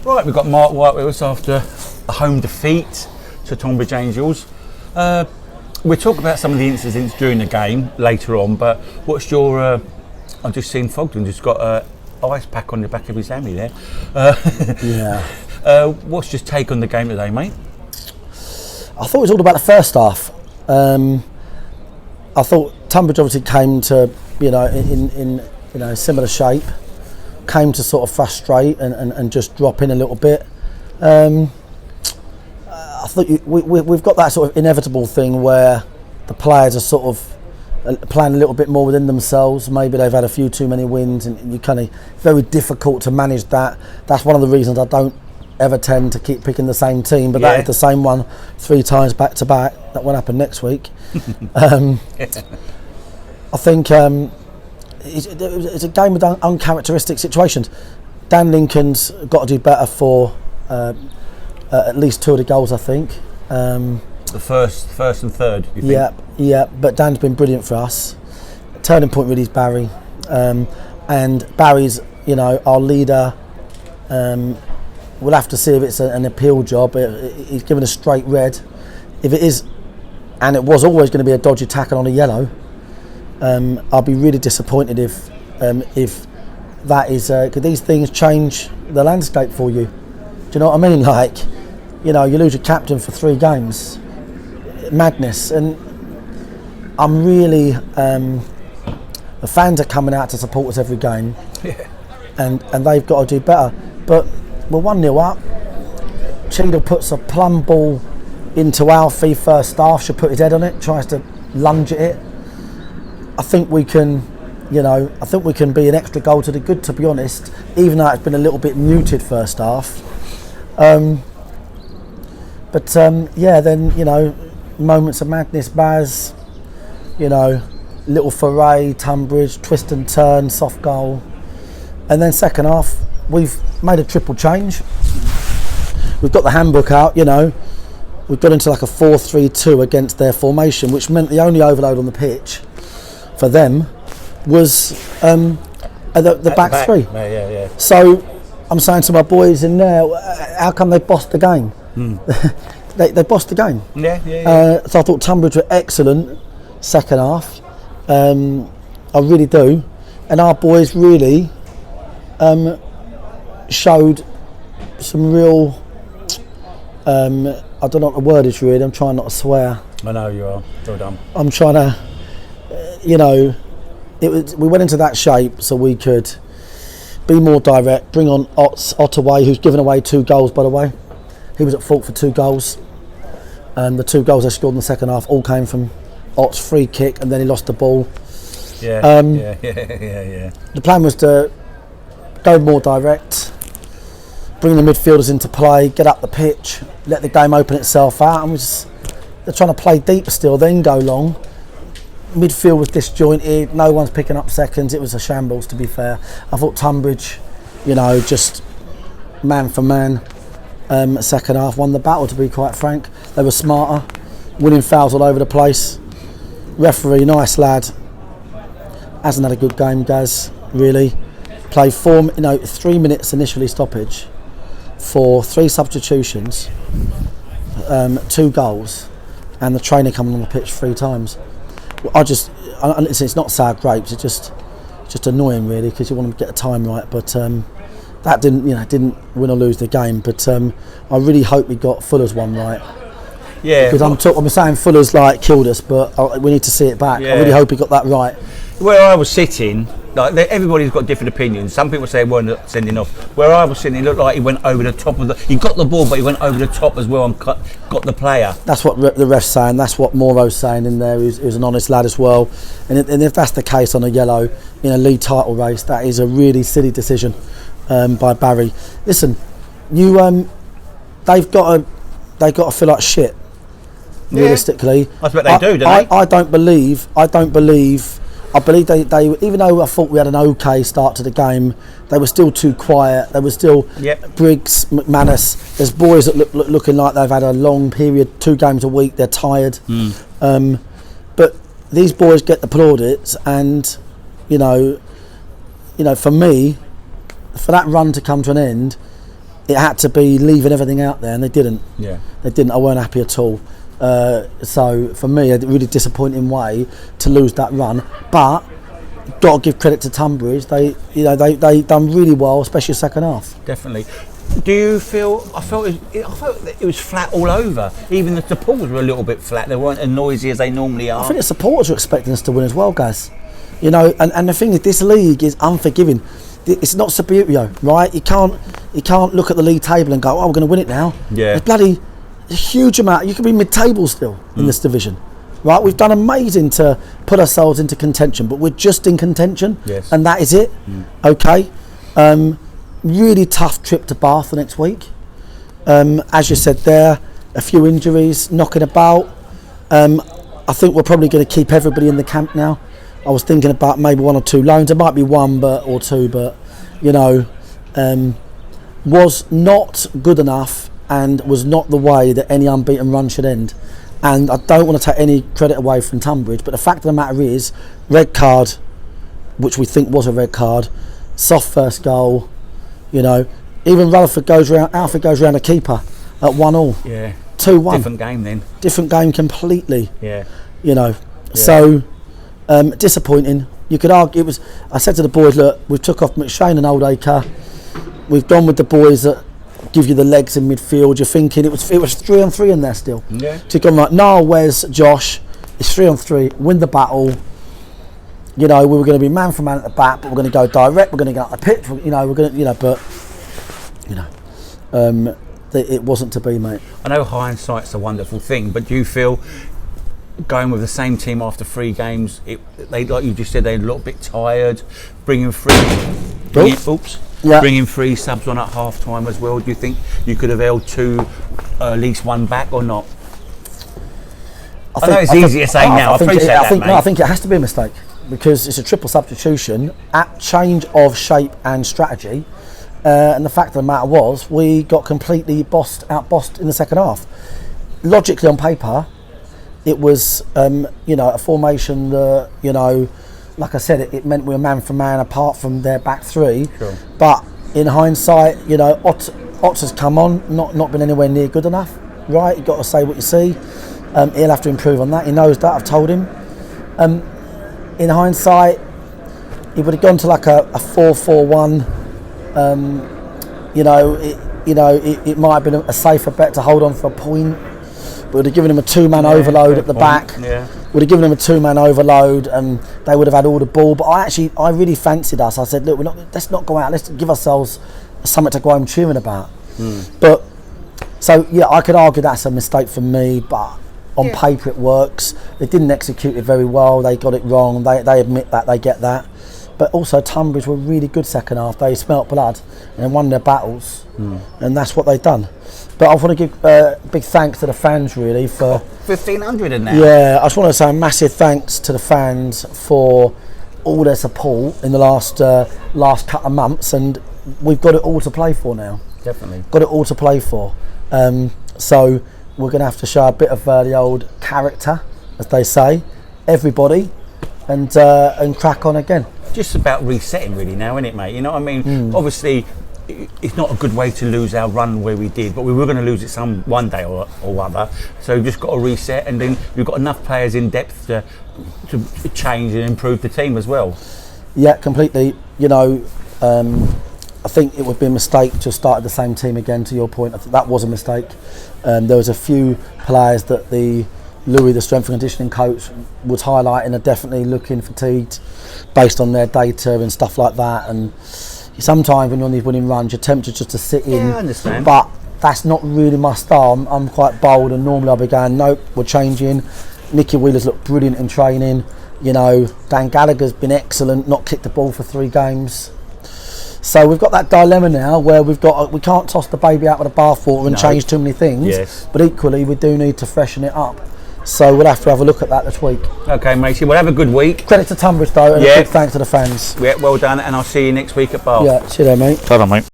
Right, we've got Marc White with us after a home defeat to Tonbridge Angels. We'll talk about some of the incidents during the game later on, but what's your... I've just seen Fogden just got an ice pack on the back of his hammy there. Yeah. What's your take on the game today, mate? I thought it was all about the first half. I thought Tonbridge obviously came to, in similar shape, came to sort of frustrate and just drop in a little bit. I thought we've got that sort of inevitable thing where the players are sort of playing a little bit more within themselves. Maybe they've had a few too many wins, and you kind of very difficult to manage that. That's one of the reasons I don't ever tend to keep picking the same team, but that is the same one 3 times back to back. That won't happen next week. I think it's a game with uncharacteristic situations. Dan Lincoln's got to do better for at least 2 of the goals, I think. The first and third, you think? Yeah, but Dan's been brilliant for us. Turning point really is Barry. And Barry's, our leader. We'll have to see if it's an appeal job. He's given a straight red. If it is, and it was always going to be a dodgy tackle on a yellow, I'll be really disappointed if that is, because these things change the landscape for you. Do you know what I mean? Like, you lose your captain for 3 games. Madness. And I'm really, the fans are coming out to support us every game. Yeah. And they've got to do better. But we're 1-0 up. Cheadle puts a plumb ball into Alfie first half. Should put his head on it, tries to lunge at it. I think we can, be an extra goal to the good, to be honest, even though it's been a little bit muted first half. Then, moments of madness, Baz, little foray, Tonbridge, twist and turn, soft goal. And then second half, we've made a triple change. We've got the handbook out, we've got into like a 4-3-2 against their formation, which meant the only overload on the pitch for them was the back three. Yeah. So I'm saying to my boys in there, how come they bossed the game? They bossed the game. Yeah. So I thought Tonbridge were excellent second half. I really do. And our boys really showed some real, I don't know what the word is really, I'm trying not to swear. I know you are, so dumb. I'm trying to, we went into that shape so we could be more direct, bring on Ottaway, who's given away 2 goals, by the way. He was at fault for 2 goals. The 2 goals they scored in the second half all came from Ott's free kick, and then he lost the ball. Yeah. The plan was to go more direct, bring the midfielders into play, get up the pitch, let the game open itself out, and they're trying to play deep still, then go long. Midfield was disjointed, no one's picking up seconds. It was a shambles, to be fair. I thought Tonbridge, just man for man, second half won the battle, to be quite frank. They were smarter, winning fouls all over the place. Referee, nice lad, hasn't had a good game, Gaz, really. Played 3 minutes initially stoppage for 3 substitutions, 2 goals, and the trainer coming on the pitch 3 times. It's not sour grapes. It's just annoying, really, because you want to get the time right. But that didn't win or lose the game. But I really hope we got Fuller's one right. Yeah. Because I'm saying Fuller's killed us, but we need to see it back. Yeah. I really hope he got that right. Where I was sitting, everybody's got different opinions. Some people say he weren't sending off. Where I was sitting, it looked like he went over the top of he got the ball, but he went over the top as well and got the player. That's what the ref's saying. That's what Moro's saying in there. He was an honest lad as well. And if that's the case on a yellow in a league title race, that is a really silly decision by Barry. Listen, they've got to feel like shit. Realistically, I bet they do, don't they? I believe they even though I thought we had an okay start to the game, they were still too quiet. They were still Briggs, McManus. There's boys that looking like they've had a long period, 2 games a week. They're tired, but these boys get the plaudits, and for me, for that run to come to an end, it had to be leaving everything out there, and they didn't. Yeah. They didn't. I weren't happy at all. So for me, a really disappointing way to lose that run. But got to give credit to Tonbridge. They done really well, especially second half. Definitely. Do you feel? I felt it was flat all over. Even the supporters were a little bit flat. They weren't as noisy as they normally are. I think the supporters were expecting us to win as well, guys. You know, and the thing is, this league is unforgiving. It's not Subbuteo, right? You can't look at the league table and go, "Oh, we're going to win it now." Yeah. There's bloody a huge amount. You could be mid-table still in this division, right? We've done amazing to put ourselves into contention, but we're just in contention, and that is it. Okay. Really tough trip to Bath the next week. As you said there, a few injuries knocking about. I think we're probably going to keep everybody in the camp now. I was thinking about maybe 1 or 2 loans. It might be 1 or 2, but you know, was not good enough and was not the way that any unbeaten run should end. And I don't want to take any credit away from Tonbridge, but the fact of the matter is, red card, which we think was a red card, soft first goal. You know, even Rutherford goes round. Alfred goes round a keeper at 1-1. Yeah. 2-1. Different game then. Different game completely. Yeah. You know, Yeah. so disappointing. You could argue it was. I said to the boys, look, we've took off McShane and Oldacre. We've gone with the boys that give you the legs in midfield. You're thinking it was 3-on-3 in there still. Yeah. So you've gone like, no, where's Josh? It's 3-on-3. Win the battle. You know, we were going to be man for man at the back, but we're going to go direct. We're going to get out the pitch. You know, we're going to, you know, but you know, it wasn't to be, mate. I know hindsight's a wonderful thing, but do you feel going with the same team after 3 games, they, like you just said, they're a little bit tired, bringing 3 subs on at half time as well? Do you think you could have held 2, at least 1 back or not? I know it's easy to say now. I appreciate that, mate. No, I think it has to be a mistake because it's a triple substitution at change of shape and strategy. And the fact of the matter was, we got completely out-bossed in the second half. Logically, on paper, it was, you know, a formation that, you know, like I said, it meant we were man for man apart from their back 3. Sure. But in hindsight, you know, Otter's come on, not been anywhere near good enough, right? You've got to say what you see. He'll have to improve on that. He knows that. I've told him. In hindsight, he would have gone to like a 4-4-1. It might have been a safer bet to hold on for a point. We would have given him a 2-man overload at the back. Yeah. Would have given him a 2-man overload, and they would have had all the ball. But I really fancied us. I said, look, let's not go out. Let's give ourselves something to go home cheering about. But so yeah, I could argue that's a mistake for me, but on paper it works. They didn't execute it very well. They got it wrong. They admit that. They get that. But also Tonbridge were really good second half. They smelt blood and won their battles, and that's what they've done. But I want to give big thanks to the fans really for 1,500 in there. Yeah, I just want to say a massive thanks to the fans for all their support in the last couple of months, and we've got it all to play for now. Definitely got it all to play for. So we're going to have to show a bit of the old character, as they say, everybody, and crack on again. Just about resetting really now, isn't it, mate? You know what I mean? Obviously, it's not a good way to lose our run where we did, but we were going to lose it one day or other. So we've just got to reset, and then we've got enough players in depth to change and improve the team as well. Yeah, completely. You know, I think it would be a mistake to start the same team again. To your point, I think that was a mistake. There was a few players that Louis, the strength and conditioning coach, was highlighting are definitely looking fatigued based on their data and stuff like that. And sometimes when you're on these winning runs, you're tempted just to sit in. Yeah, I understand. But that's not really my style. I'm quite bold, and normally I'll be going, nope, we're changing. Nicky Wheeler's looked brilliant in training. You know, Dan Gallagher's been excellent, not kicked the ball for 3 games. So we've got that dilemma now where we can't toss the baby out with the bathwater and change too many things. Yes. But equally, we do need to freshen it up. So we'll have to have a look at that this week. Okay, matey. Well, have a good week. Credit to Tonbridge though, and a big thanks to the fans. Yeah, well done, and I'll see you next week at Bath. Yeah, see you there, mate. Ta-ra, mate.